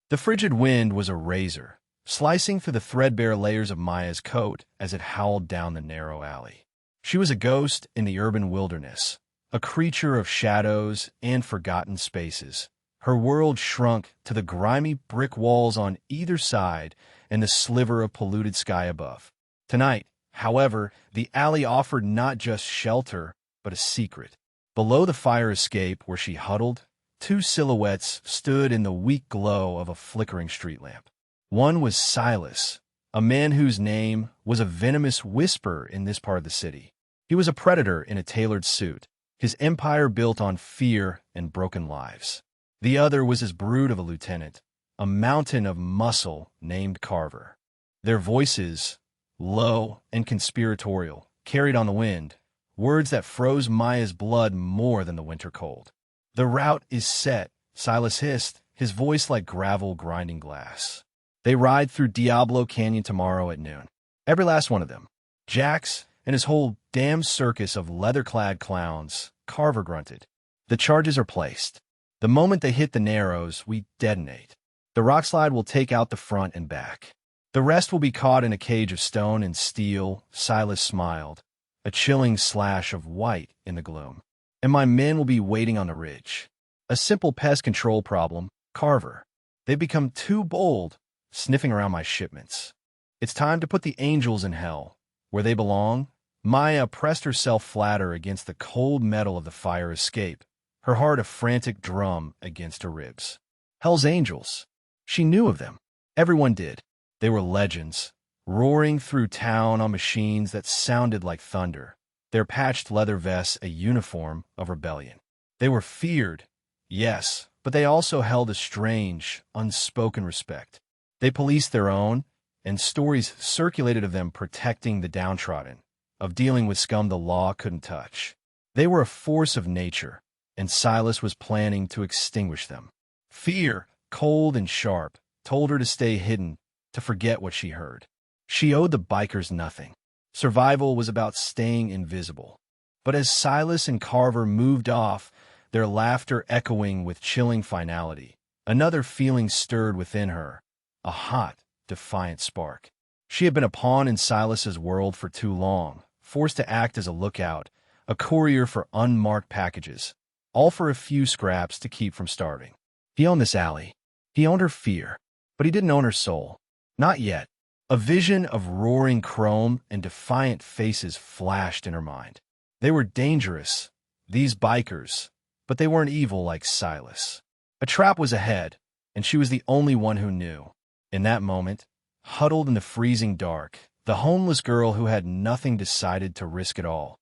The frigid wind was a razor, slicing through the threadbare layers of Maya's coat as it howled down the narrow alley. She was a ghost in the urban wilderness, a creature of shadows and forgotten spaces. Her world shrunk to the grimy brick walls on either side and the sliver of polluted sky above. Tonight, however, the alley offered not just shelter, but a secret. Below the fire escape where she huddled, two silhouettes stood in the weak glow of a flickering street lamp. One was Silas, a man whose name was a venomous whisper in this part of the city. He was a predator in a tailored suit, his empire built on fear and broken lives. The other was his brood of a lieutenant, a mountain of muscle named Carver. Their voices, low and conspiratorial, carried on the wind, words that froze Maya's blood more than the winter cold. "The route is set," Silas hissed, his voice like gravel grinding glass. "They ride through Diablo Canyon tomorrow at noon. Every last one of them. Jax and his whole damn circus of leather-clad clowns," Carver grunted. "The charges are placed. The moment they hit the Narrows, we detonate. The rockslide will take out the front and back. The rest will be caught in a cage of stone and steel," Silas smiled, a chilling slash of white in the gloom. "And my men will be waiting on the ridge. A simple pest control problem, Carver. They've become too bold, sniffing around my shipments. It's time to put the angels in hell, where they belong." Maya pressed herself flatter against the cold metal of the fire escape, her heart a frantic drum against her ribs. Hell's Angels. She knew of them. Everyone did. They were legends, roaring through town on machines that sounded like thunder, their patched leather vests a uniform of rebellion. They were feared, yes, but they also held a strange, unspoken respect. They policed their own, and stories circulated of them protecting the downtrodden, of dealing with scum the law couldn't touch. They were a force of nature, and Silas was planning to extinguish them. Fear, cold and sharp, told her to stay hidden, to forget what she heard. She owed the bikers nothing. Survival was about staying invisible. But as Silas and Carver moved off, their laughter echoing with chilling finality, another feeling stirred within her, a hot, defiant spark. She had been a pawn in Silas's world for too long, forced to act as a lookout, a courier for unmarked packages, all for a few scraps to keep from starving. He owned this alley. He owned her fear, but he didn't own her soul. Not yet. A vision of roaring chrome and defiant faces flashed in her mind. They were dangerous, these bikers, but they weren't evil like Silas. A trap was ahead, and she was the only one who knew. In that moment, huddled in the freezing dark, the homeless girl who had nothing decided to risk it all.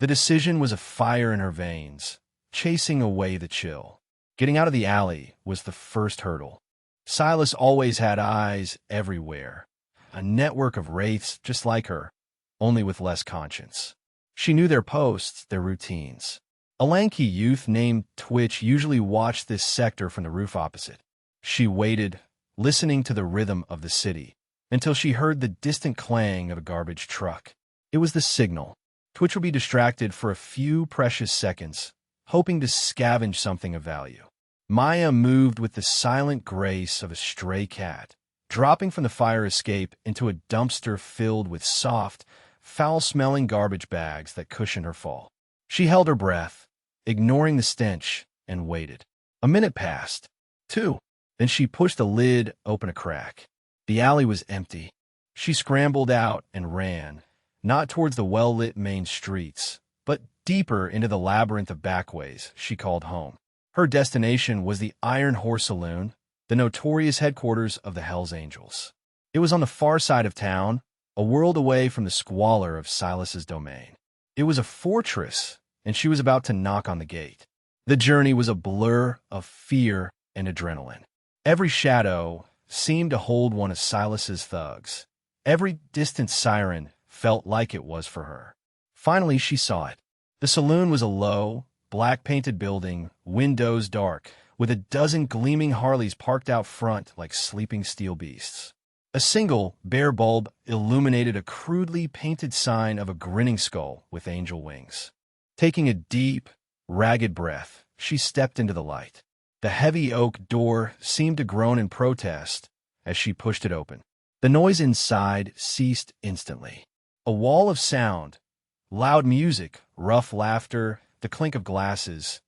The decision was a fire in her veins, chasing away the chill. Getting out of the alley was the first hurdle. Silas always had eyes everywhere, a network of wraiths just like her, only with less conscience. She knew their posts, their routines. A lanky youth named Twitch usually watched this sector from the roof opposite. She waited, listening to the rhythm of the city, until she heard the distant clang of a garbage truck. It was the signal. Twitch would be distracted for a few precious seconds, hoping to scavenge something of value. Maya moved with the silent grace of a stray cat, dropping from the fire escape into a dumpster filled with soft, foul-smelling garbage bags that cushioned her fall. She held her breath, ignoring the stench, and waited. A minute passed. 2. Then she pushed the lid open a crack. The alley was empty. She scrambled out and ran, not towards the well-lit main streets, but deeper into the labyrinth of backways she called home. Her destination was the Iron Horse Saloon, the notorious headquarters of the Hells Angels. It was on the far side of town, a world away from the squalor of Silas's domain. It was a fortress, and she was about to knock on the gate. The journey was a blur of fear and adrenaline. Every shadow seemed to hold one of Silas's thugs. Every distant siren felt like it was for her. Finally, she saw it. The saloon was a low, black-painted building, windows dark, with a dozen gleaming Harleys parked out front like sleeping steel beasts. A single, bare bulb illuminated a crudely painted sign of a grinning skull with angel wings. Taking a deep, ragged breath, she stepped into the light. The heavy oak door seemed to groan in protest as she pushed it open. The noise inside ceased instantly. A wall of sound, loud music, rough laughter, the clink of glasses,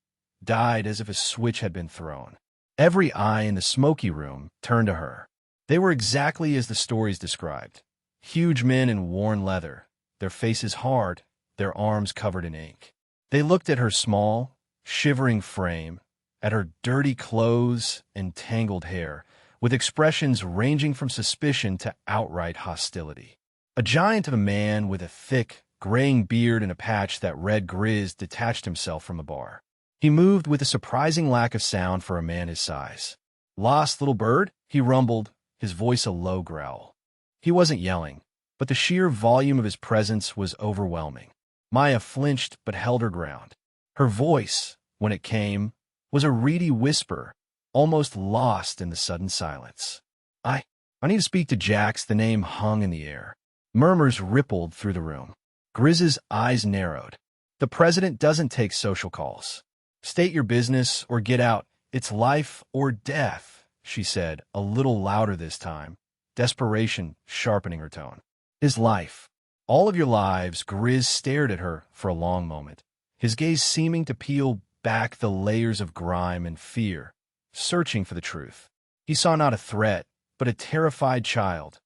died as if a switch had been thrown. Every eye in the smoky room turned to her. They were exactly as the stories described. Huge men in worn leather, their faces hard, their arms covered in ink. They looked at her small, shivering frame, at her dirty clothes and tangled hair, with expressions ranging from suspicion to outright hostility. A giant of a man with a thick, graying beard and a patch that read Grizz detached himself from the bar. He moved with a surprising lack of sound for a man his size. "Lost little bird?" he rumbled, his voice a low growl. He wasn't yelling, but the sheer volume of his presence was overwhelming. Maya flinched but held her ground. Her voice, when it came, was a reedy whisper, almost lost in the sudden silence. I need to speak to Jax." The name hung in the air. Murmurs rippled through the room. Grizz's eyes narrowed. "The president doesn't take social calls. State your business or get out. It's life or death," she said, a little louder this time, desperation sharpening her tone. "His life. All of your lives." Grizz stared at her for a long moment, his gaze seeming to peel back the layers of grime and fear, searching for the truth. He saw not a threat, but a terrified child.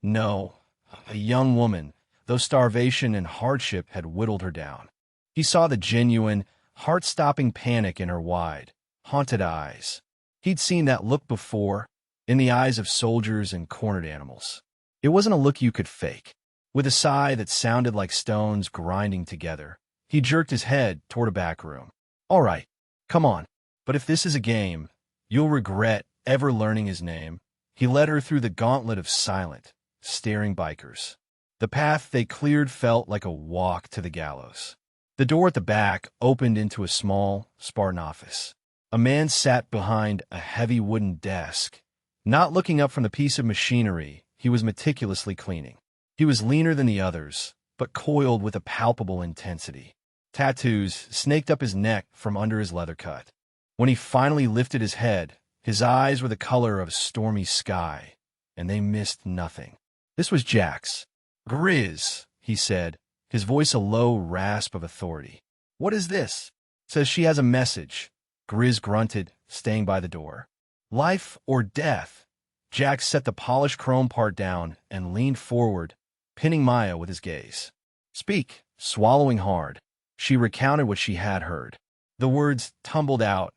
No, a young woman, though starvation and hardship had whittled her down. He saw the genuine, heart-stopping panic in her wide, haunted eyes. He'd seen that look before, in the eyes of soldiers and cornered animals. It wasn't a look you could fake. With a sigh that sounded like stones grinding together, he jerked his head toward a back room. "All right, come on. But if this is a game, you'll regret ever learning his name." He led her through the gauntlet of silent, staring bikers. The path they cleared felt like a walk to the gallows. The door at the back opened into a small, Spartan office. A man sat behind a heavy wooden desk, not looking up from the piece of machinery he was meticulously cleaning. He was leaner than the others, but coiled with a palpable intensity. Tattoos snaked up his neck from under his leather cut. When he finally lifted his head, his eyes were the color of a stormy sky, and they missed nothing. This was Jax. "Grizz," he said, his voice a low rasp of authority. "What is this?" "Says she has a message." Grizz grunted, staying by the door. "Life or death?" Jax set the polished chrome part down and leaned forward, pinning Maya with his gaze. "Speak." Swallowing hard, she recounted what she had heard. The words tumbled out.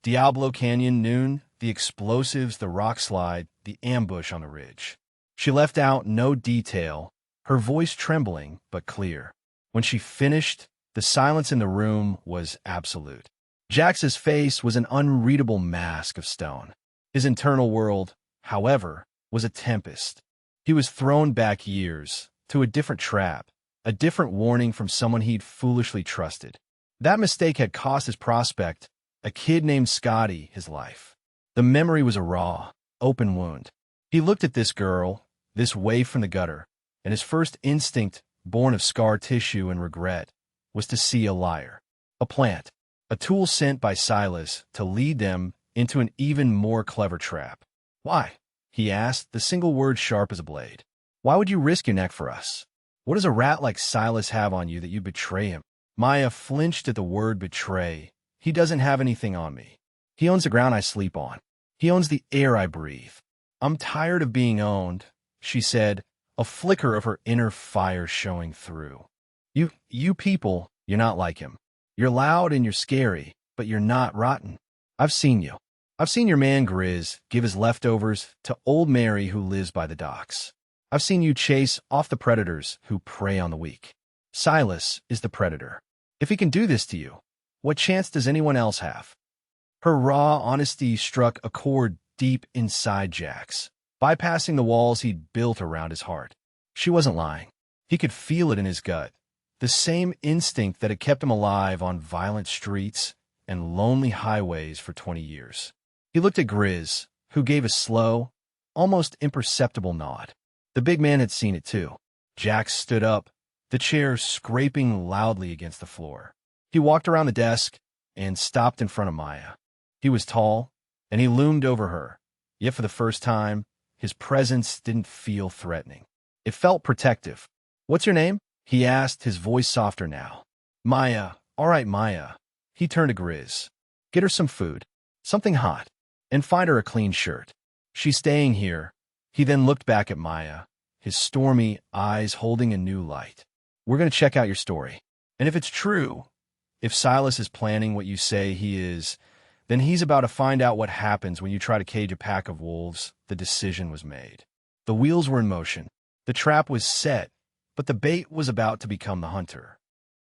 Diablo Canyon noon, the explosives, the rock slide, the ambush on the ridge. She left out no detail, her voice trembling but clear. When she finished, the silence in the room was absolute. Jax's face was an unreadable mask of stone. His internal world, however, was a tempest. He was thrown back years, to a different trap, a different warning from someone he'd foolishly trusted. That mistake had cost his prospect, a kid named Scotty, his life. The memory was a raw, open wound. He looked at this girl, this waif from the gutter, and his first instinct, born of scar tissue and regret, was to see a liar, a plant, a tool sent by Silas to lead them into an even more clever trap. "Why?" he asked, the single word sharp as a blade. "Why would you risk your neck for us? What does a rat like Silas have on you that you betray him?" Maya flinched at the word betray. "He doesn't have anything on me. He owns the ground I sleep on. He owns the air I breathe. I'm tired of being owned," she said, a flicker of her inner fire showing through. You people, you're not like him. You're loud and you're scary, but you're not rotten. I've seen you. I've seen your man Grizz give his leftovers to old Mary who lives by the docks. I've seen you chase off the predators who prey on the weak. Silas is the predator. If he can do this to you, what chance does anyone else have?" Her raw honesty struck a chord deep inside Jax, bypassing the walls he'd built around his heart. She wasn't lying. He could feel it in his gut, the same instinct that had kept him alive on violent streets and lonely highways for 20 years. He looked at Grizz, who gave a slow, almost imperceptible nod. The big man had seen it too. Jax stood up, the chair scraping loudly against the floor. He walked around the desk and stopped in front of Maya. He was tall, and he loomed over her, yet for the first time, his presence didn't feel threatening. It felt protective. "What's your name?" he asked, his voice softer now. "Maya. All right, Maya." He turned to Grizz. "Get her some food, something hot, and find her a clean shirt. She's staying here." He then looked back at Maya, his stormy eyes holding a new light. "We're going to check out your story. And if it's true, if Silas is planning what you say he is, then he's about to find out what happens when you try to cage a pack of wolves." The decision was made. The wheels were in motion. The trap was set, but the bait was about to become the hunter.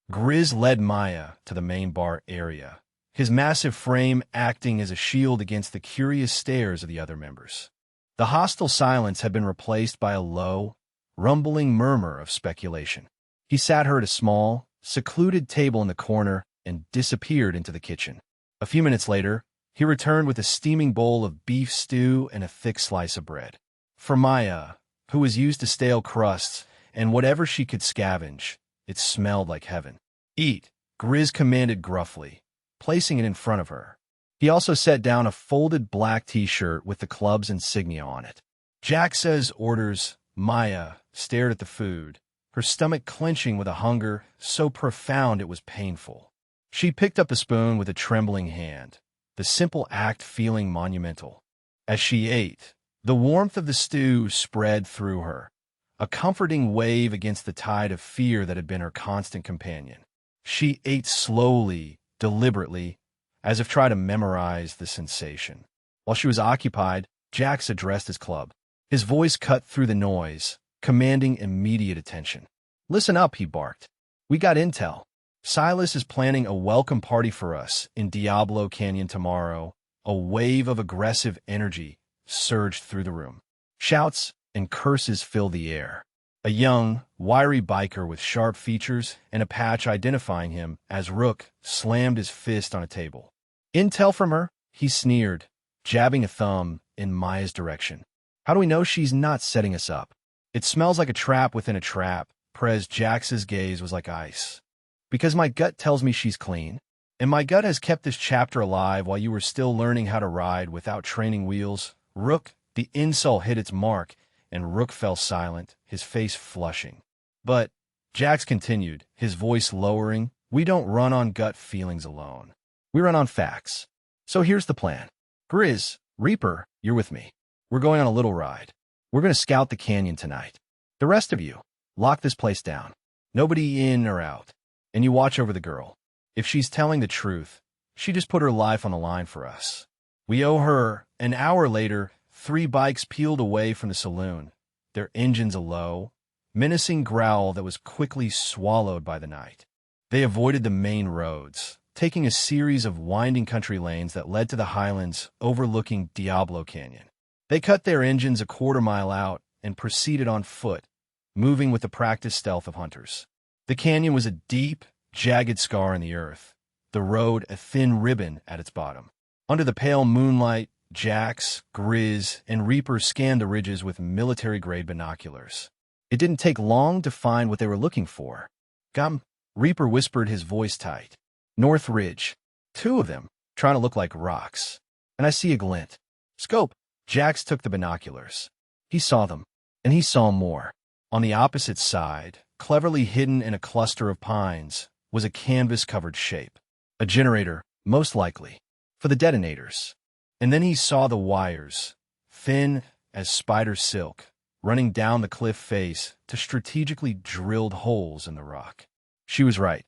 Grizz led Maya to the main bar area, his massive frame acting as a shield against the curious stares of the other members. The hostile silence had been replaced by a low, rumbling murmur of speculation. He sat her at a small, secluded table in the corner and disappeared into the kitchen. A few minutes later, he returned with a steaming bowl of beef stew and a thick slice of bread. For Maya, who was used to stale crusts and whatever she could scavenge, it smelled like heaven. "Eat," Grizz commanded gruffly, placing it in front of her. He also set down a folded black t-shirt with the club's insignia on it. "Jack says orders." Maya stared at the food, her stomach clenching with a hunger so profound it was painful. She picked up the spoon with a trembling hand, the simple act feeling monumental. As she ate, the warmth of the stew spread through her, a comforting wave against the tide of fear that had been her constant companion. She ate slowly, deliberately, as if trying to memorize the sensation. While she was occupied, Jax addressed his club. His voice cut through the noise, commanding immediate attention. "Listen up," he barked. "We got intel. Silas is planning a welcome party for us in Diablo Canyon tomorrow." A wave of aggressive energy surged through the room. Shouts and curses filled the air. A young, wiry biker with sharp features and a patch identifying him as Rook slammed his fist on a table. "Intel from her?" he sneered, jabbing a thumb in Maya's direction. "How do we know she's not setting us up?" "It smells like a trap within a trap." Prez Jax's gaze was like ice. "Because my gut tells me she's clean. And my gut has kept this chapter alive while you were still learning how to ride without training wheels." Rook, the insult hit its mark, and Rook fell silent, his face flushing. "But," Jax continued, his voice lowering, "we don't run on gut feelings alone. We run on facts. So here's the plan. Grizz, Reaper, you're with me. We're going on a little ride. We're going to scout the canyon tonight. The rest of you, lock this place down. Nobody in or out. And you watch over the girl. If she's telling the truth, she just put her life on the line for us. We owe her." An hour later, 3 bikes peeled away from the saloon, their engines a-low, menacing growl that was quickly swallowed by the night. They avoided the main roads, taking a series of winding country lanes that led to the highlands overlooking Diablo Canyon. They cut their engines a quarter-mile out and proceeded on foot, moving with the practiced stealth of hunters. The canyon was a deep, jagged scar in the earth, the road a thin ribbon at its bottom. Under the pale moonlight, Jax, Grizz, and Reaper scanned the ridges with military-grade binoculars. It didn't take long to find what they were looking for. "Come," Reaper whispered, his voice tight. "North Ridge. 2 of them, trying to look like rocks. And I see a glint. Scope." Jax took the binoculars. He saw them, and he saw more. On the opposite side, cleverly hidden in a cluster of pines, was a canvas-covered shape. A generator, most likely, for the detonators. And then he saw the wires, thin as spider silk, running down the cliff face to strategically drilled holes in the rock. She was right.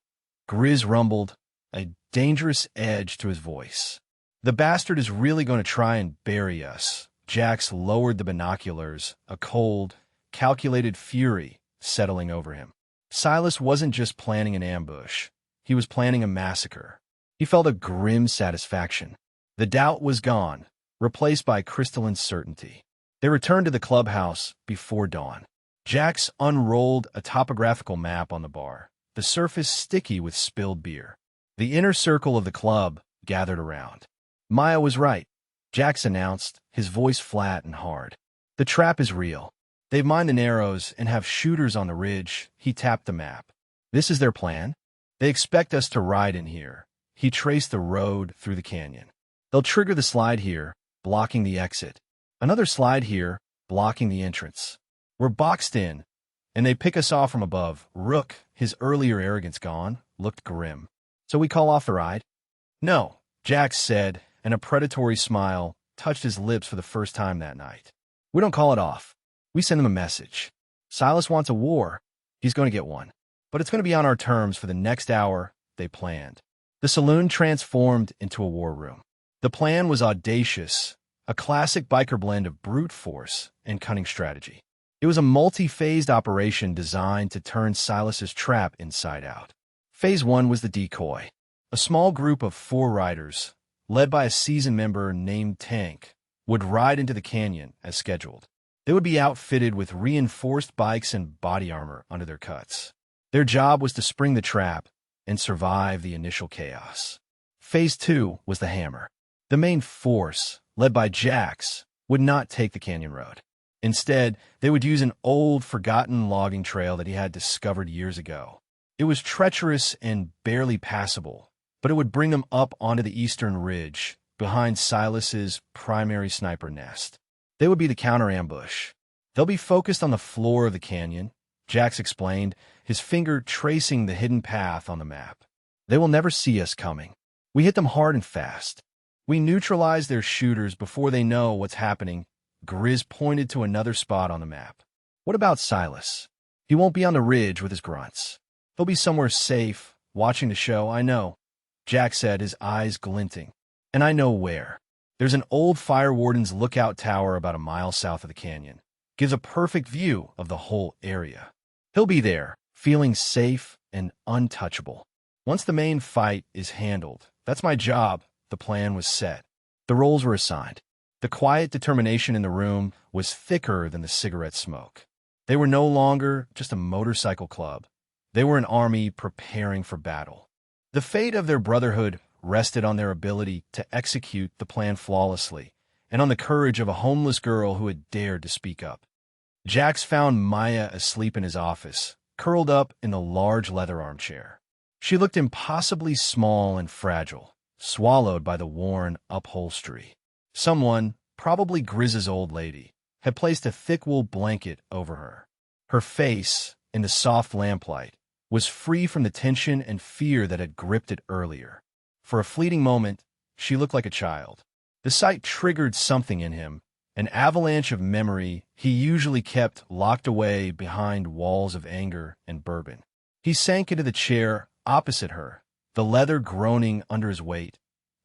Grizz rumbled, a dangerous edge to his voice. "The bastard is really going to try and bury us." Jax lowered the binoculars, a cold, calculated fury settling over him. Silas wasn't just planning an ambush. He was planning a massacre. He felt a grim satisfaction. The doubt was gone, replaced by crystalline certainty. They returned to the clubhouse before dawn. Jax unrolled a topographical map on the bar, the surface sticky with spilled beer. The inner circle of the club gathered around. "Maya was right," Jax announced, his voice flat and hard. "The trap is real. They've mined the Narrows and have shooters on the ridge." He tapped the map. "This is their plan. They expect us to ride in here." He traced the road through the canyon. They'll trigger the slide here, blocking the exit. Another slide here, blocking the entrance. We're boxed in, and they pick us off from above. Rook, his earlier arrogance gone, looked grim. So we call off the ride? No, Jax said, and a predatory smile touched his lips for the first time that night. We don't call it off. We send them a message. Silas wants a war. He's going to get one. But it's going to be on our terms for the next hour they planned. The saloon transformed into a war room. The plan was audacious, a classic biker blend of brute force and cunning strategy. It was a multi-phased operation designed to turn Silas's trap inside out. Phase 1 was the decoy. A small group of 4 riders, led by a seasoned member named Tank, would ride into the canyon as scheduled. They would be outfitted with reinforced bikes and body armor under their cuts. Their job was to spring the trap and survive the initial chaos. Phase 2 was the hammer. The main force, led by Jax, would not take the canyon road. Instead, they would use an old, forgotten logging trail that he had discovered years ago. It was treacherous and barely passable, but it would bring them up onto the eastern ridge, behind Silas's primary sniper nest. They would be the counter-ambush. They'll be focused on the floor of the canyon, Jax explained, his finger tracing the hidden path on the map. They will never see us coming. We hit them hard and fast. We neutralize their shooters before they know what's happening. Grizz pointed to another spot on the map. What about Silas? He won't be on the ridge with his grunts. He'll be somewhere safe, watching the show, I know, Jax said, his eyes glinting. And I know where. There's an old fire warden's lookout tower about a mile south of the canyon. Gives a perfect view of the whole area. He'll be there, feeling safe and untouchable. Once the main fight is handled, that's my job. The plan was set. The roles were assigned. The quiet determination in the room was thicker than the cigarette smoke. They were no longer just a motorcycle club. They were an army preparing for battle. The fate of their brotherhood rested on their ability to execute the plan flawlessly, and on the courage of a homeless girl who had dared to speak up. Jax found Maya asleep in his office, curled up in the large leather armchair. She looked impossibly small and fragile, swallowed by the worn upholstery. Someone, probably Grizz's old lady, had placed a thick wool blanket over her. Her face, in the soft lamplight, was free from the tension and fear that had gripped it earlier. For a fleeting moment, she looked like a child. The sight triggered something in him, an avalanche of memory he usually kept locked away behind walls of anger and bourbon. He sank into the chair opposite her, the leather groaning under his weight,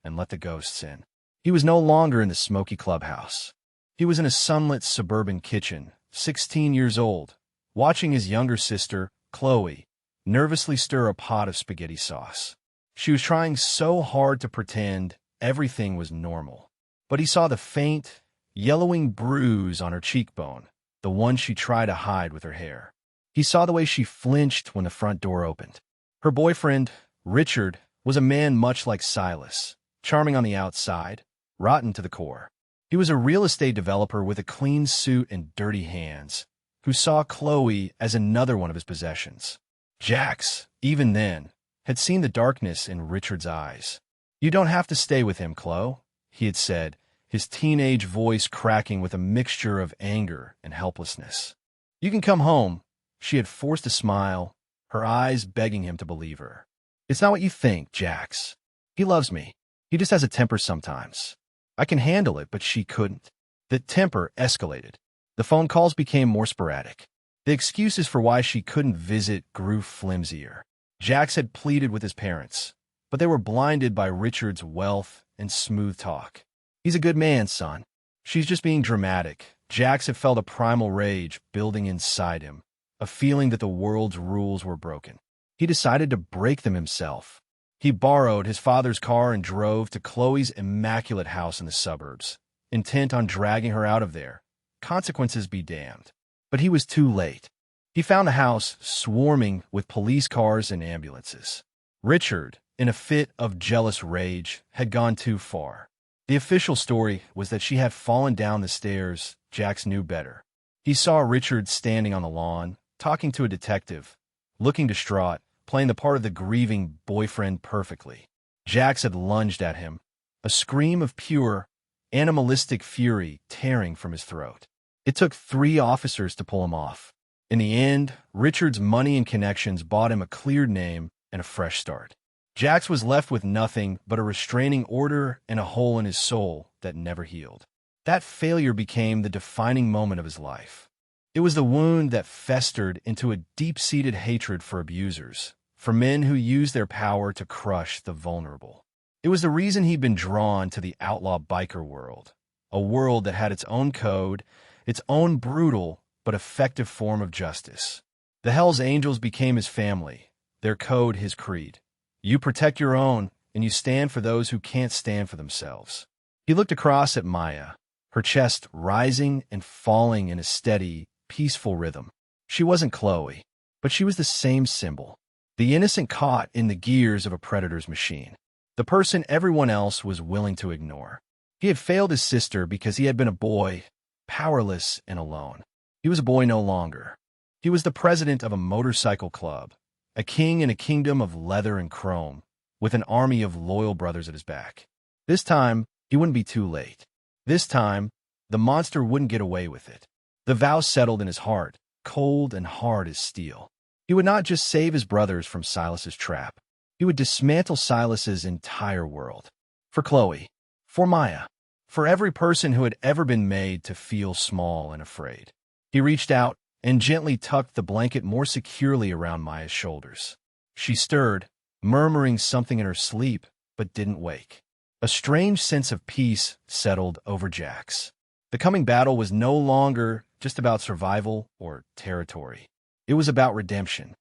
and let the ghosts in. He was no longer in the smoky clubhouse. He was in a sunlit suburban kitchen, 16 years old, watching his younger sister, Chloe, nervously stir a pot of spaghetti sauce. She was trying so hard to pretend everything was normal. But he saw the faint, yellowing bruise on her cheekbone, the one she tried to hide with her hair. He saw the way she flinched when the front door opened. Her boyfriend, Richard, was a man much like Silas, charming on the outside, rotten to the core. He was a real estate developer with a clean suit and dirty hands, who saw Chloe as another one of his possessions. Jax, even then, had seen the darkness in Richard's eyes. "You don't have to stay with him, Chloe," he had said, his teenage voice cracking with a mixture of anger and helplessness. "You can come home." She had forced a smile, her eyes begging him to believe her. "It's not what you think, Jax. He loves me. He just has a temper sometimes. I can handle it, but she couldn't." The temper escalated. The phone calls became more sporadic. The excuses for why she couldn't visit grew flimsier. Jax had pleaded with his parents, but they were blinded by Richard's wealth and smooth talk. "He's a good man, son." She's just being dramatic. Jax had felt a primal rage building inside him, a feeling that the world's rules were broken. He decided to break them himself. He borrowed his father's car and drove to Chloe's immaculate house in the suburbs, intent on dragging her out of there. Consequences be damned. But he was too late. He found the house swarming with police cars and ambulances. Richard, in a fit of jealous rage, had gone too far. The official story was that she had fallen down the stairs. Jax knew better. He saw Richard standing on the lawn, talking to a detective, looking distraught, playing the part of the grieving boyfriend perfectly. Jax had lunged at him, a scream of pure, animalistic fury tearing from his throat. It took 3 officers to pull him off. In the end, Richard's money and connections bought him a cleared name and a fresh start. Jax was left with nothing but a restraining order and a hole in his soul that never healed. That failure became the defining moment of his life. It was the wound that festered into a deep-seated hatred for abusers, for men who used their power to crush the vulnerable. It was the reason he'd been drawn to the outlaw biker world, a world that had its own code, its own brutal but effective form of justice. The Hells Angels became his family, their code his creed. You protect your own, and you stand for those who can't stand for themselves. He looked across at Maya, her chest rising and falling in a steady, peaceful rhythm. She wasn't Chloe, but she was the same symbol, the innocent caught in the gears of a predator's machine, the person everyone else was willing to ignore. He had failed his sister because he had been a boy, powerless and alone. He was a boy no longer. He was the president of a motorcycle club, a king in a kingdom of leather and chrome, with an army of loyal brothers at his back. This time, he wouldn't be too late. This time, the monster wouldn't get away with it. The vow settled in his heart, cold and hard as steel. He would not just save his brothers from Silas's trap. He would dismantle Silas's entire world. For Chloe, for Maya, for every person who had ever been made to feel small and afraid. He reached out and gently tucked the blanket more securely around Maya's shoulders. She stirred, murmuring something in her sleep, but didn't wake. A strange sense of peace settled over Jax. The coming battle was no longer just about survival or territory. It was about redemption.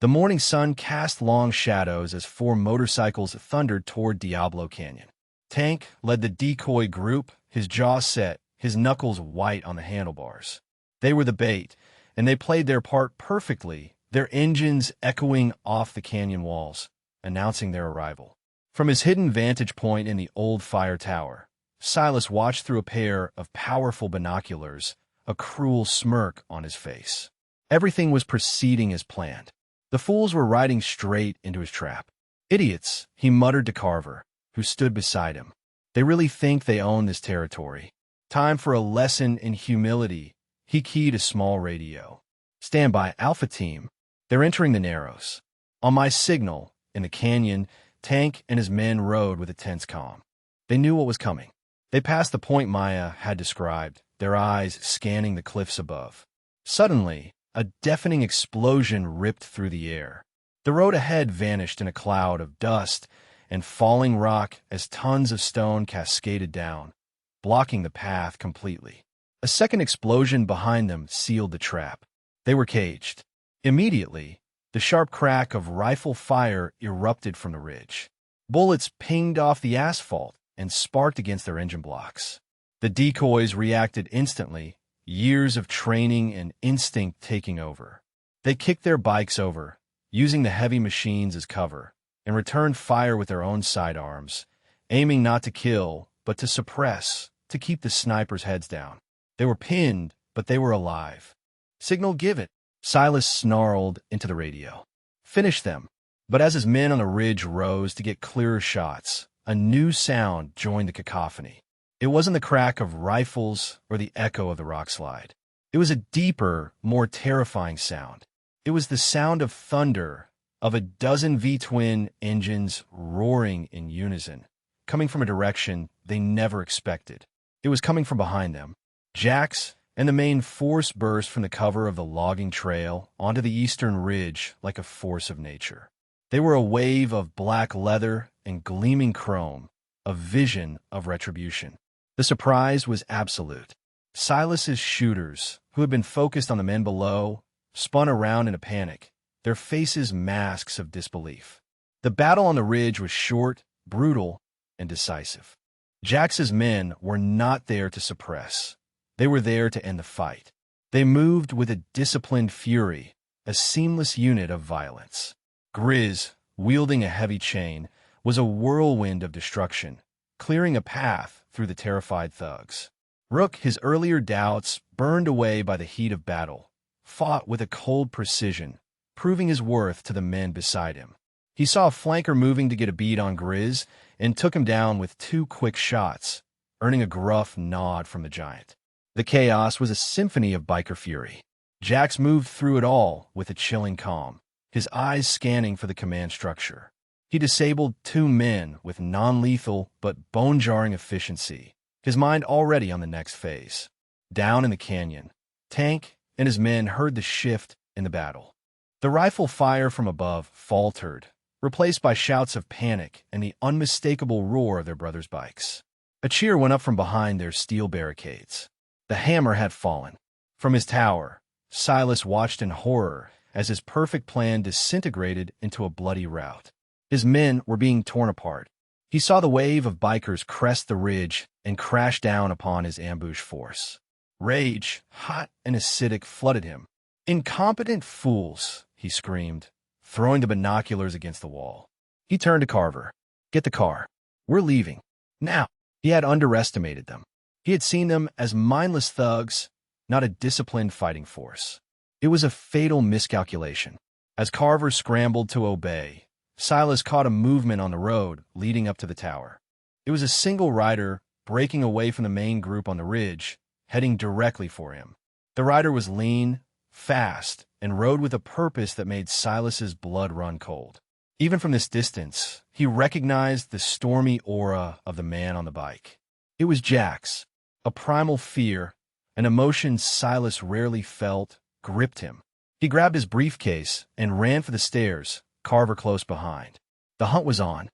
The morning sun cast long shadows as 4 motorcycles thundered toward Diablo Canyon. Tank led the decoy group, his jaw set, his knuckles white on the handlebars. They were the bait, and they played their part perfectly, their engines echoing off the canyon walls, announcing their arrival. From his hidden vantage point in the old fire tower, Silas watched through a pair of powerful binoculars, a cruel smirk on his face. Everything was proceeding as planned. The fools were riding straight into his trap. Idiots, he muttered to Carver, who stood beside him. They really think they own this territory. Time for a lesson in humility. He keyed a small radio. Stand by, Alpha Team. They're entering the Narrows. On my signal, in the canyon, Tank and his men rode with a tense calm. They knew what was coming. They passed the point Maya had described, their eyes scanning the cliffs above. Suddenly, a deafening explosion ripped through the air. The road ahead vanished in a cloud of dust and falling rock as tons of stone cascaded down, blocking the path completely. A second explosion behind them sealed the trap. They were caged. Immediately, the sharp crack of rifle fire erupted from the ridge. Bullets pinged off the asphalt and sparked against their engine blocks. The decoys reacted instantly, years of training and instinct taking over. They kicked their bikes over, using the heavy machines as cover, and returned fire with their own sidearms, aiming not to kill, but to suppress, to keep the snipers' heads down. They were pinned, but they were alive. Signal, give it. Silas snarled into the radio. Finish them. But as his men on the ridge rose to get clearer shots, a new sound joined the cacophony. It wasn't the crack of rifles or the echo of the rock slide. It was a deeper, more terrifying sound. It was the sound of thunder, of a dozen V-twin engines roaring in unison, coming from a direction they never expected. It was coming from behind them. Jax and the main force burst from the cover of the logging trail onto the eastern ridge like a force of nature. They were a wave of black leather and gleaming chrome, a vision of retribution. The surprise was absolute. Silas's shooters, who had been focused on the men below, spun around in a panic, their faces masks of disbelief. The battle on the ridge was short, brutal, and decisive. Jax's men were not there to suppress. They were there to end the fight. They moved with a disciplined fury, a seamless unit of violence. Grizz, wielding a heavy chain, was a whirlwind of destruction, clearing a path through the terrified thugs. Rook, his earlier doubts burned away by the heat of battle, fought with a cold precision, proving his worth to the men beside him. He saw a flanker moving to get a bead on Grizz and took him down with 2 quick shots, earning a gruff nod from the giant. The chaos was a symphony of biker fury. Jax moved through it all with a chilling calm, his eyes scanning for the command structure. He disabled 2 men with non-lethal but bone-jarring efficiency, his mind already on the next phase. Down in the canyon, Tank and his men heard the shift in the battle. The rifle fire from above faltered, replaced by shouts of panic and the unmistakable roar of their brothers' bikes. A cheer went up from behind their steel barricades. The hammer had fallen. From his tower, Silas watched in horror as his perfect plan disintegrated into a bloody rout. His men were being torn apart. He saw the wave of bikers crest the ridge and crash down upon his ambush force. Rage, hot and acidic, flooded him. "Incompetent fools," he screamed, throwing the binoculars against the wall. He turned to Carver. "Get the car. We're leaving. Now." He had underestimated them. He had seen them as mindless thugs, not a disciplined fighting force. It was a fatal miscalculation. As Carver scrambled to obey, Silas caught a movement on the road leading up to the tower. It was a single rider breaking away from the main group on the ridge, heading directly for him. The rider was lean, fast, and rode with a purpose that made Silas's blood run cold. Even from this distance, he recognized the stormy aura of the man on the bike. It was Jax. A primal fear, an emotion Silas rarely felt, gripped him. He grabbed his briefcase and ran for the stairs, Carver close behind. The hunt was on.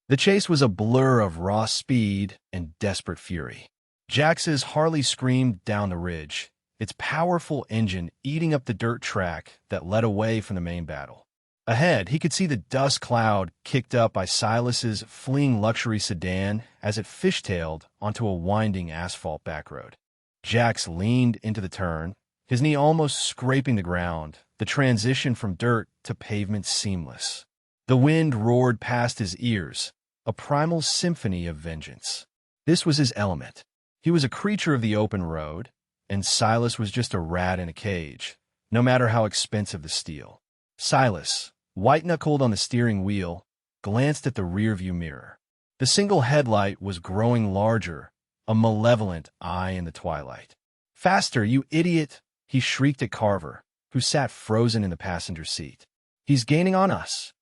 The chase was a blur of raw speed and desperate fury. Jax's Harley screamed down the ridge, its powerful engine eating up the dirt track that led away from the main battle. Ahead, he could see the dust cloud kicked up by Silas's fleeing luxury sedan as it fishtailed onto a winding asphalt backroad. Jax leaned into the turn, his knee almost scraping the ground, the transition from dirt to pavement seamless. The wind roared past his ears, a primal symphony of vengeance. This was his element. He was a creature of the open road, and Silas was just a rat in a cage, no matter how expensive the steel. Silas, white-knuckled on the steering wheel, glanced at the rearview mirror. The single headlight was growing larger, a malevolent eye in the twilight. "Faster, you idiot!" he shrieked at Carver, who sat frozen in the passenger seat. "He's gaining on us."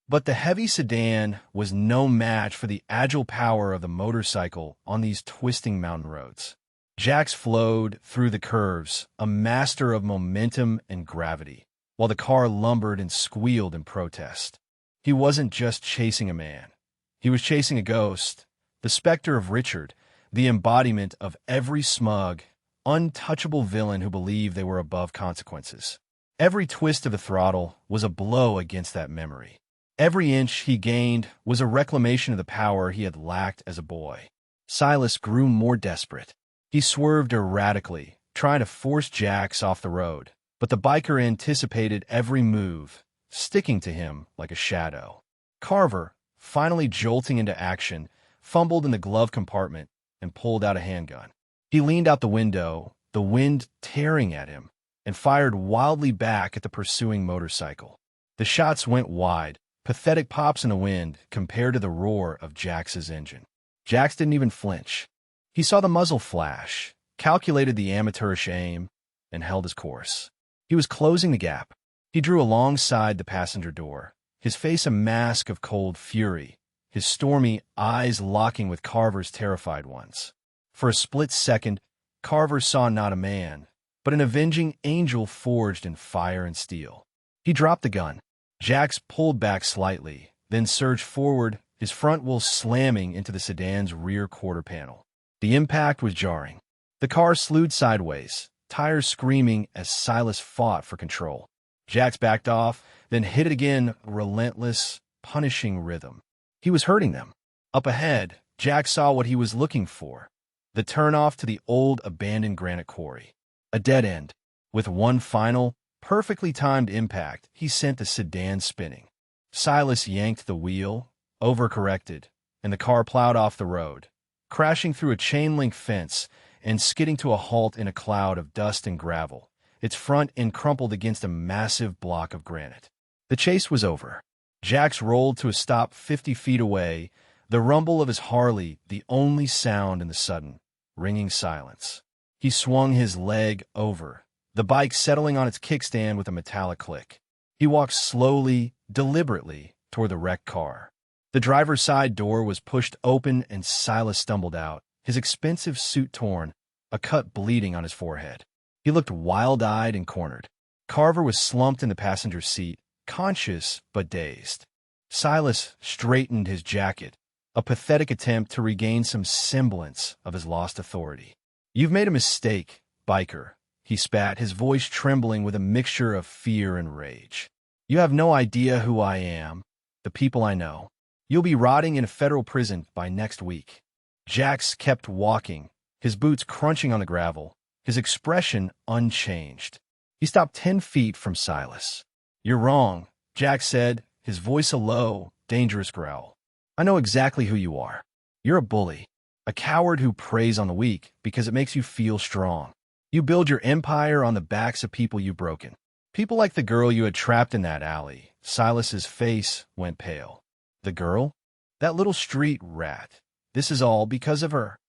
But the heavy sedan was no match for the agile power of the motorcycle on these twisting mountain roads. Jax flowed through the curves, a master of momentum and gravity, while the car lumbered and squealed in protest. He wasn't just chasing a man. He was chasing a ghost, the specter of Richard, the embodiment of every smug, untouchable villain who believed they were above consequences. Every twist of the throttle was a blow against that memory. Every inch he gained was a reclamation of the power he had lacked as a boy. Silas grew more desperate. He swerved erratically, trying to force Jax off the road, but the biker anticipated every move, sticking to him like a shadow. Carver, finally jolting into action, fumbled in the glove compartment and pulled out a handgun. He leaned out the window, the wind tearing at him, and fired wildly back at the pursuing motorcycle. The shots went wide, pathetic pops in the wind compared to the roar of Jax's engine. Jax didn't even flinch. He saw the muzzle flash, calculated the amateurish aim, and held his course. He was closing the gap. He drew alongside the passenger door, his face a mask of cold fury, his stormy eyes locking with Carver's terrified ones. For a split second, Carver saw not a man, but an avenging angel forged in fire and steel. He dropped the gun. Jax pulled back slightly, then surged forward, his front wheel slamming into the sedan's rear quarter panel. The impact was jarring. The car slewed sideways, tires screaming as Silas fought for control. Jax backed off, then hit it again, relentless, punishing rhythm. He was hurting them. Up ahead, Jax saw what he was looking for, the turnoff to the old abandoned granite quarry. A dead end. With one final, perfectly timed impact, he sent the sedan spinning. Silas yanked the wheel, overcorrected, and the car plowed off the road, crashing through a chain-link fence and skidding to a halt in a cloud of dust and gravel, its front end crumpled against a massive block of granite. The chase was over. Jax rolled to a stop 50 feet away, the rumble of his Harley the only sound in the sudden, ringing silence. He swung his leg over, the bike settling on its kickstand with a metallic click. He walked slowly, deliberately, toward the wrecked car. The driver's side door was pushed open and Silas stumbled out, his expensive suit torn, a cut bleeding on his forehead. He looked wild-eyed and cornered. Carver was slumped in the passenger seat, conscious but dazed. Silas straightened his jacket, a pathetic attempt to regain some semblance of his lost authority. "You've made a mistake, biker," he spat, his voice trembling with a mixture of fear and rage. "You have no idea who I am, the people I know. You'll be rotting in a federal prison by next week." Jax kept walking, his boots crunching on the gravel, his expression unchanged. He stopped 10 feet from Silas. "You're wrong," Jax said, his voice a low, dangerous growl. "I know exactly who you are. You're a bully, a coward who preys on the weak because it makes you feel strong. You build your empire on the backs of people you've broken. People like the girl you had trapped in that alley." Silas's face went pale. "The girl? That little street rat. This is all because of her."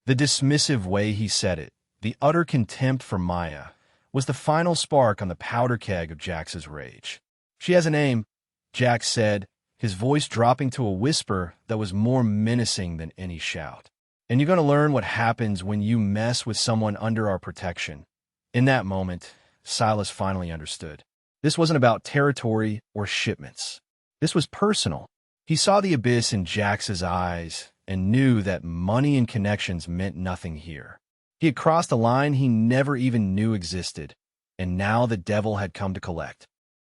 The dismissive way he said it, the utter contempt for Maya, was the final spark on the powder keg of Jax's rage. "She has a name," Jax said, his voice dropping to a whisper that was more menacing than any shout. "And you're going to learn what happens when you mess with someone under our protection." In that moment, Silas finally understood. This wasn't about territory or shipments. This was personal. He saw the abyss in Jax's eyes and knew that money and connections meant nothing here. He had crossed a line he never even knew existed, and now the devil had come to collect.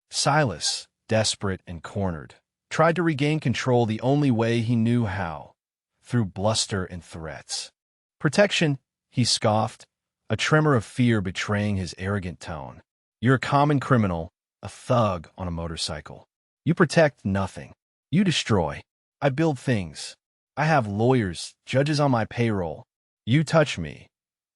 Silas, desperate and cornered, tried to regain control the only way he knew how, through bluster and threats. "Protection," he scoffed, a tremor of fear betraying his arrogant tone. "You're a common criminal, a thug on a motorcycle. You protect nothing. You destroy. I build things. I have lawyers, judges on my payroll. You touch me,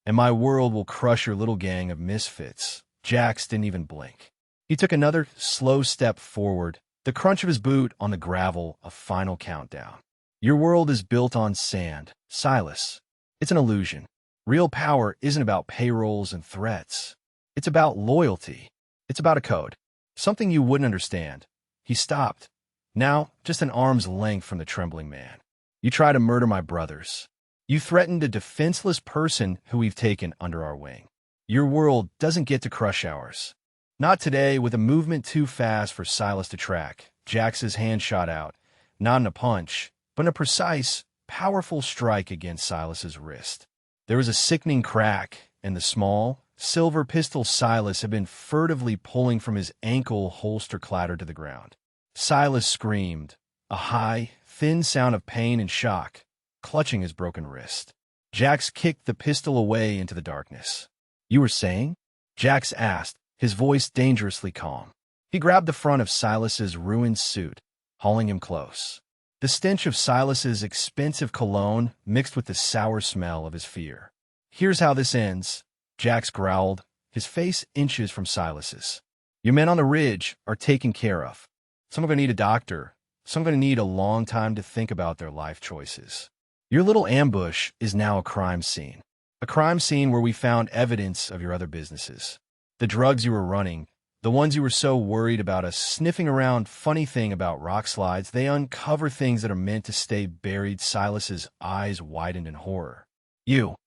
and my world will crush your little gang of misfits." Jax didn't even blink. He took another slow step forward, the crunch of his boot on the gravel a final countdown. "Your world is built on sand, Silas. It's an illusion. Real power isn't about payrolls and threats. It's about loyalty. It's about a code. Something you wouldn't understand." He stopped, now just an arm's length from the trembling man. "You try to murder my brothers. You threatened a defenseless person who we've taken under our wing. Your world doesn't get to crush ours. Not today." With a movement too fast for Silas to track, Jax's hand shot out, not in a punch, but in a precise, powerful strike against Silas's wrist. There was a sickening crack, and the small, silver pistol Silas had been furtively pulling from his ankle holster clattered to the ground. Silas screamed, a high, thin sound of pain and shock, clutching his broken wrist. Jax kicked the pistol away into the darkness. "You were saying?" Jax asked, his voice dangerously calm. He grabbed the front of Silas's ruined suit, hauling him close. The stench of Silas's expensive cologne mixed with the sour smell of his fear. "Here's how this ends," Jax growled, his face inches from Silas's. "Your men on the ridge are taken care of. Some are going to need a doctor. Some are going to need a long time to think about their life choices. Your little ambush is now a crime scene. A crime scene where we found evidence of your other businesses. The drugs you were running, the ones you were so worried about us sniffing around. Funny thing about rock slides, they uncover things that are meant to stay buried." Silas's eyes widened in horror. You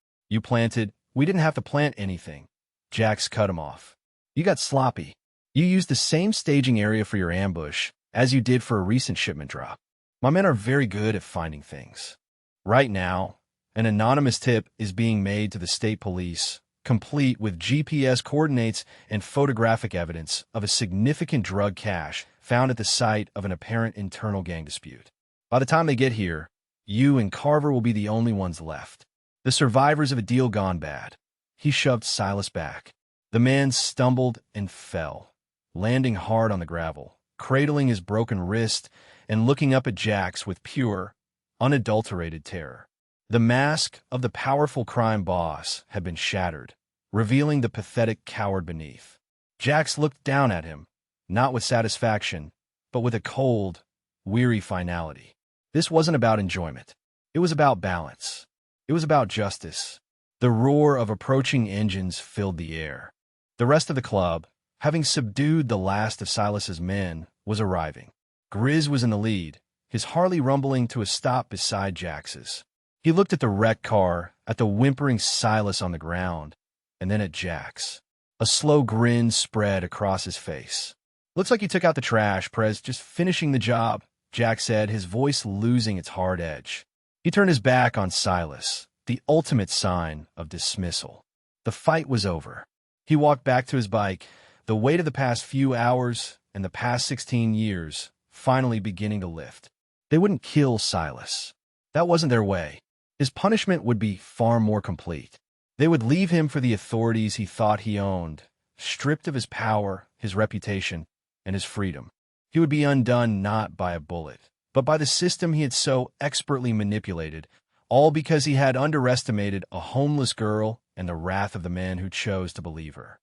planted. We didn't have to plant anything." Jax cut him off. "You got sloppy. You used the same staging area for your ambush as you did for a recent shipment drop. My men are very good at finding things. Right now, an anonymous tip is being made to the state police, complete with GPS coordinates and photographic evidence of a significant drug cache found at the site of an apparent internal gang dispute. By the time they get here, you and Carver will be the only ones left. The survivors of a deal gone bad." He shoved Silas back. The man stumbled and fell, landing hard on the gravel, cradling his broken wrist and looking up at Jax with pure, unadulterated terror. The mask of the powerful crime boss had been shattered, revealing the pathetic coward beneath. Jax looked down at him, not with satisfaction, but with a cold, weary finality. This wasn't about enjoyment. It was about balance. It was about justice. The roar of approaching engines filled the air. The rest of the club, having subdued the last of Silas's men, was arriving. Grizz was in the lead, his Harley rumbling to a stop beside Jax's. He looked at the wrecked car, at the whimpering Silas on the ground, and then at Jax. A slow grin spread across his face. "Looks like you took out the trash, Prez, just finishing the job," Jax said, his voice losing its hard edge. He turned his back on Silas, the ultimate sign of dismissal. The fight was over. He walked back to his bike, the weight of the past few hours and the past 16 years finally beginning to lift. They wouldn't kill Silas. That wasn't their way. His punishment would be far more complete. They would leave him for the authorities he thought he owned, stripped of his power, his reputation, and his freedom. He would be undone not by a bullet, but by the system he had so expertly manipulated, all because he had underestimated a homeless girl and the wrath of the men who chose to believe her.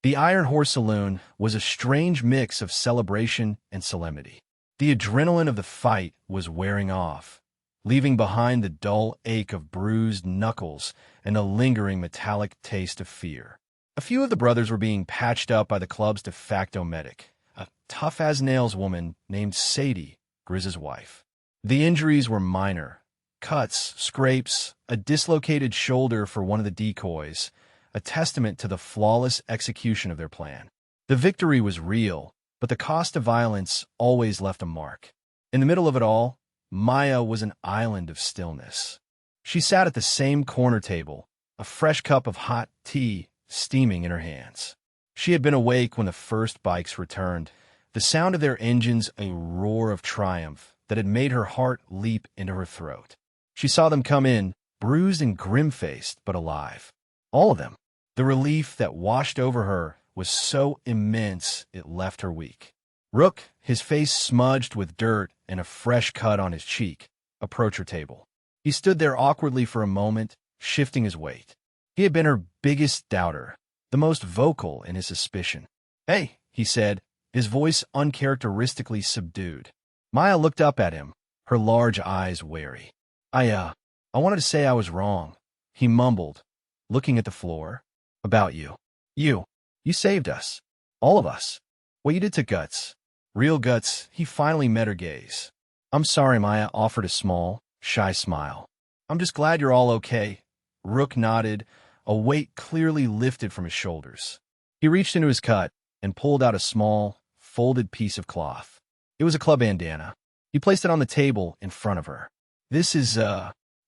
The Iron Horse Saloon was a strange mix of celebration and solemnity. The adrenaline of the fight was wearing off, leaving behind the dull ache of bruised knuckles and a lingering metallic taste of fear. A few of the brothers were being patched up by the club's de facto medic, a tough-as-nails woman named Sadie, Grizz's wife. The injuries were minor. Cuts, scrapes, a dislocated shoulder for one of the decoys, a testament to the flawless execution of their plan. The victory was real, but the cost of violence always left a mark. In the middle of it all, Maya was an island of stillness. She sat at the same corner table, a fresh cup of hot tea steaming in her hands. She had been awake when the first bikes returned, the sound of their engines a roar of triumph that had made her heart leap into her throat. She saw them come in, bruised and grim-faced, but alive. All of them. The relief that washed over her was so immense it left her weak. Rook, his face smudged with dirt and a fresh cut on his cheek, approached her table. He stood there awkwardly for a moment, shifting his weight. He had been her biggest doubter, the most vocal in his suspicion. "Hey," he said, his voice uncharacteristically subdued. Maya looked up at him, her large eyes wary. I wanted to say I was wrong," he mumbled, looking at the floor. "About you. You saved us. All of us. What you did to Guts. Real Guts." He finally met her gaze. "I'm sorry," Maya offered a small, shy smile. "I'm just glad you're all okay." Rook nodded, a weight clearly lifted from his shoulders. He reached into his cut and pulled out a small, folded piece of cloth. It was a club bandana. He placed it on the table in front of her. "This is,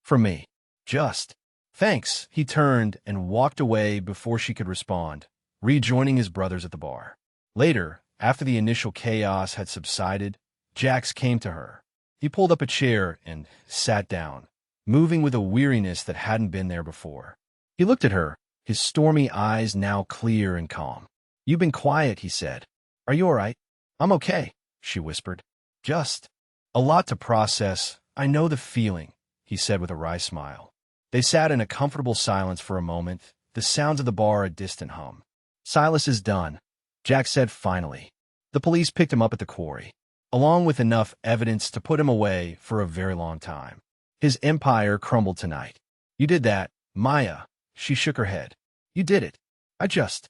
for me. Just." "Thanks." He turned and walked away before she could respond, rejoining his brothers at the bar. Later, after the initial chaos had subsided, Jax came to her. He pulled up a chair and sat down, moving with a weariness that hadn't been there before. He looked at her, his stormy eyes now clear and calm. "You've been quiet," he said. "Are you all right?" "I'm okay," she whispered. "Just a lot to process. I know the feeling," he said with a wry smile. They sat in a comfortable silence for a moment, the sounds of the bar a distant hum. "Silas is done," Jack said finally. "The police picked him up at the quarry, along with enough evidence to put him away for a very long time. His empire crumbled tonight. You did that, Maya." She shook her head. "You did it. I just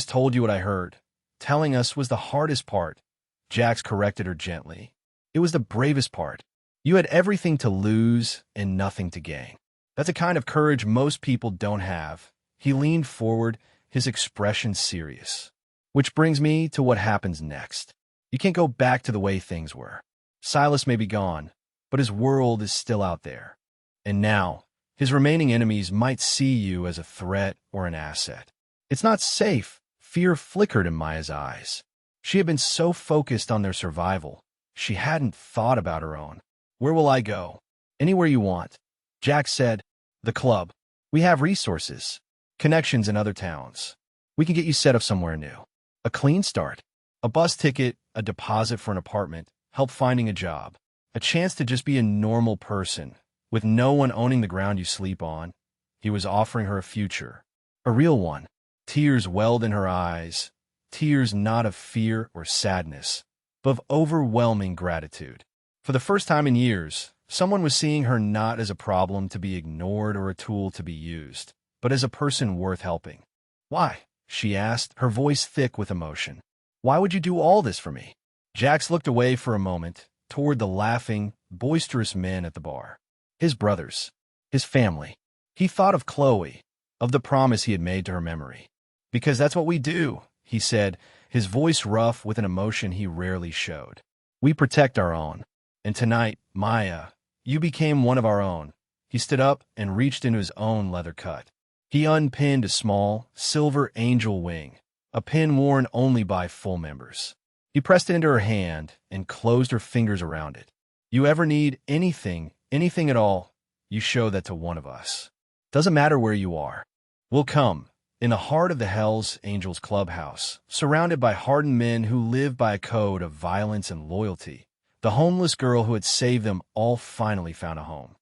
told you what I heard. Telling us was the hardest part." Jax corrected her gently. "It was the bravest part. You had everything to lose and nothing to gain. That's a kind of courage most people don't have." He leaned forward, his expression serious. "Which brings me to what happens next. You can't go back to the way things were. Silas may be gone, but his world is still out there. And now, his remaining enemies might see you as a threat or an asset. It's not safe." Fear flickered in Maya's eyes. She had been so focused on their survival, she hadn't thought about her own. "Where will I go?" "Anywhere you want." Jack said. "The club. We have resources, connections in other towns. We can get you set up somewhere new. A clean start. A bus ticket, a deposit for an apartment, help finding a job. A chance to just be a normal person, with no one owning the ground you sleep on." He was offering her a future. A real one. Tears welled in her eyes. Tears not of fear or sadness, of overwhelming gratitude. For the first time in years, someone was seeing her not as a problem to be ignored or a tool to be used, but as a person worth helping. "Why?" she asked, her voice thick with emotion. "Why would you do all this for me?" Jax looked away for a moment, toward the laughing, boisterous men at the bar. His brothers. His family. He thought of Chloe, of the promise he had made to her memory. "Because that's what we do," he said, his voice rough with an emotion he rarely showed. "We protect our own. And tonight, Maya, you became one of our own." He stood up and reached into his own leather cut. He unpinned a small, silver angel wing, a pin worn only by full members. He pressed it into her hand and closed her fingers around it. "You ever need anything at all, you show that to one of us. Doesn't matter where you are. We'll come." In the heart of the Hells Angels clubhouse, surrounded by hardened men who live by a code of violence and loyalty, the homeless girl who had saved them all finally found a home.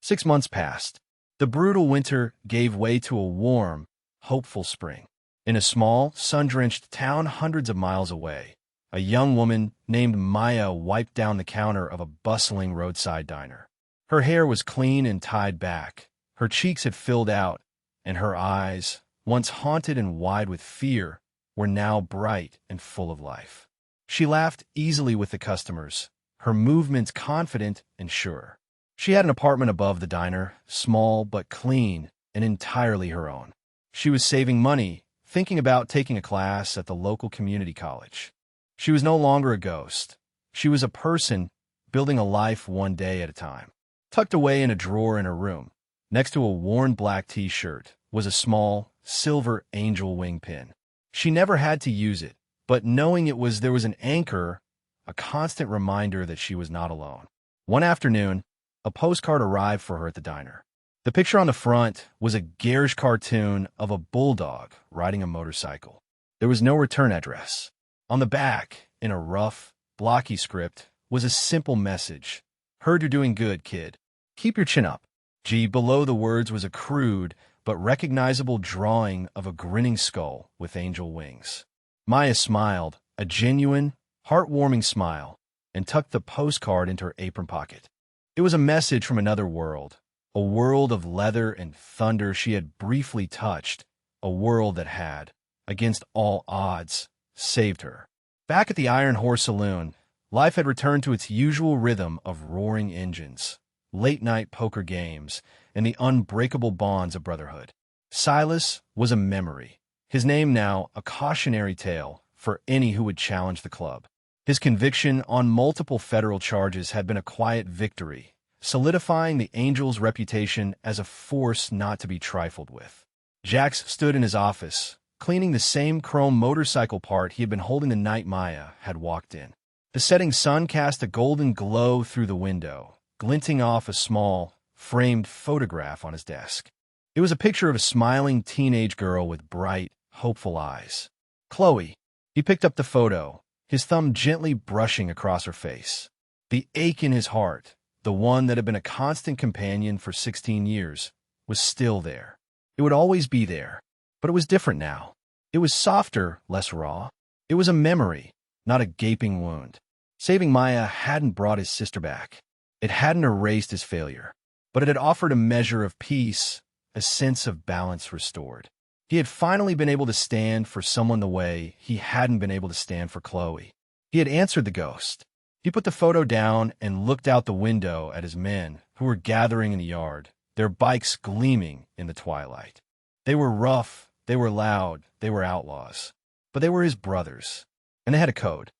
6 months passed. The brutal winter gave way to a warm, hopeful spring. In a small, sun-drenched town hundreds of miles away, a young woman named Maya wiped down the counter of a bustling roadside diner. Her hair was clean and tied back, her cheeks had filled out, and her eyes, once haunted and wide with fear, were now bright and full of life. She laughed easily with the customers, her movements confident and sure. She had an apartment above the diner, small but clean and entirely her own. She was saving money, thinking about taking a class at the local community college. She was no longer a ghost. She was a person building a life one day at a time. Tucked away in a drawer in her room, next to a worn black t-shirt, was a small, silver angel wing pin. She never had to use it, but knowing there was an anchor, a constant reminder that she was not alone. One afternoon, a postcard arrived for her at the diner. The picture on the front was a garish cartoon of a bulldog riding a motorcycle. There was no return address. On the back, in a rough, blocky script, was a simple message. "Heard you're doing good, kid. Keep your chin up." Below the words was a crude but recognizable drawing of a grinning skull with angel wings. Maya smiled, a genuine, heartwarming smile, and tucked the postcard into her apron pocket. It was a message from another world, a world of leather and thunder she had briefly touched, a world that had, against all odds, saved her. Back at the Iron Horse Saloon, life had returned to its usual rhythm of roaring engines, late-night poker games, and the unbreakable bonds of brotherhood. Silas was a memory, his name now a cautionary tale for any who would challenge the club. His conviction on multiple federal charges had been a quiet victory, solidifying the Angels' reputation as a force not to be trifled with. Jax stood in his office, cleaning the same chrome motorcycle part he had been holding the night Maya had walked in. The setting sun cast a golden glow through the window, glinting off a small, framed photograph on his desk. It was a picture of a smiling teenage girl with bright, hopeful eyes. Chloe. He picked up the photo, his thumb gently brushing across her face. The ache in his heart, the one that had been a constant companion for 16 years, was still there. It would always be there, but it was different now. It was softer, less raw. It was a memory, not a gaping wound. Saving Maya hadn't brought his sister back. It hadn't erased his failure, but it had offered a measure of peace, a sense of balance restored. He had finally been able to stand for someone the way he hadn't been able to stand for Chloe. He had answered the ghost. He put the photo down and looked out the window at his men, who were gathering in the yard, their bikes gleaming in the twilight. They were rough, they were loud, they were outlaws. But they were his brothers, and they had a code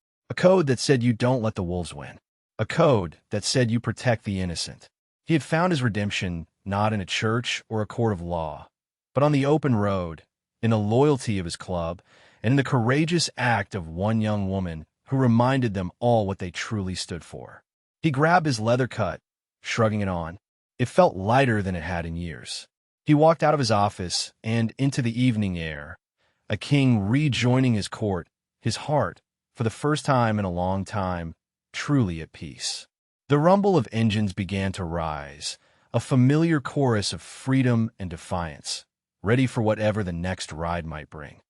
that said you don't let the wolves win, a code that said you protect the innocent. He had found his redemption not in a church or a court of law, but on the open road, in the loyalty of his club, and in the courageous act of one young woman who reminded them all what they truly stood for. He grabbed his leather cut, shrugging it on. It felt lighter than it had in years. He walked out of his office and into the evening air, a king rejoining his court, his heart, for the first time in a long time, truly at peace. The rumble of engines began to rise, a familiar chorus of freedom and defiance, ready for whatever the next ride might bring.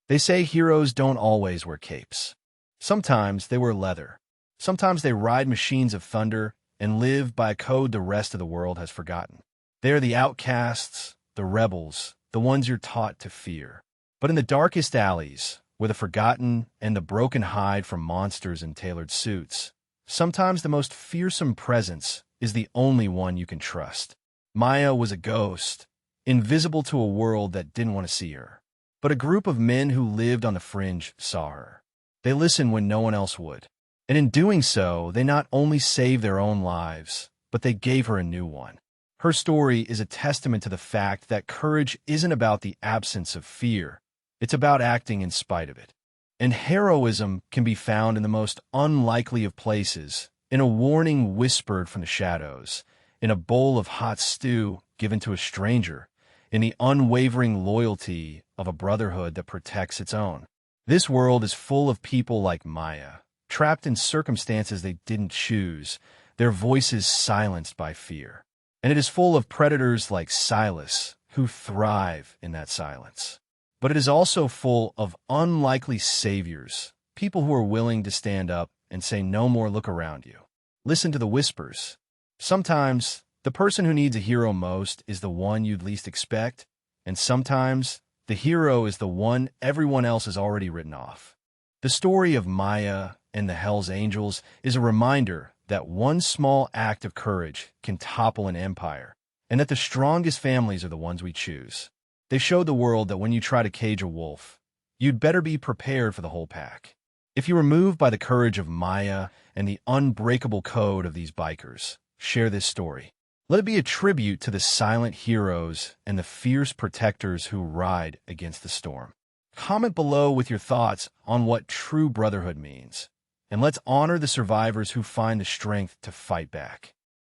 They say heroes don't always wear capes. Sometimes they wear leather. Sometimes they ride machines of thunder and live by a code the rest of the world has forgotten. They are the outcasts, the rebels, the ones you're taught to fear. But in the darkest alleys, where the forgotten and the broken hide from monsters in tailored suits, sometimes the most fearsome presence is the only one you can trust. Maya was a ghost, invisible to a world that didn't want to see her. But a group of men who lived on the fringe saw her. They listened when no one else would. And in doing so, they not only saved their own lives, but they gave her a new one. Her story is a testament to the fact that courage isn't about the absence of fear. It's about acting in spite of it. And heroism can be found in the most unlikely of places, in a warning whispered from the shadows, in a bowl of hot stew given to a stranger, in the unwavering loyalty of a brotherhood that protects its own. This world is full of people like Maya, trapped in circumstances they didn't choose, their voices silenced by fear. And it is full of predators like Silas, who thrive in that silence. But it is also full of unlikely saviors, people who are willing to stand up and say no more, look around you. Listen to the whispers. Sometimes, the person who needs a hero most is the one you'd least expect, and sometimes, the hero is the one everyone else has already written off. The story of Maya and the Hell's Angels is a reminder that one small act of courage can topple an empire, and that the strongest families are the ones we choose. They showed the world that when you try to cage a wolf, you'd better be prepared for the whole pack. If you were moved by the courage of Maya and the unbreakable code of these bikers, share this story. Let it be a tribute to the silent heroes and the fierce protectors who ride against the storm. Comment below with your thoughts on what true brotherhood means, and let's honor the survivors who find the strength to fight back.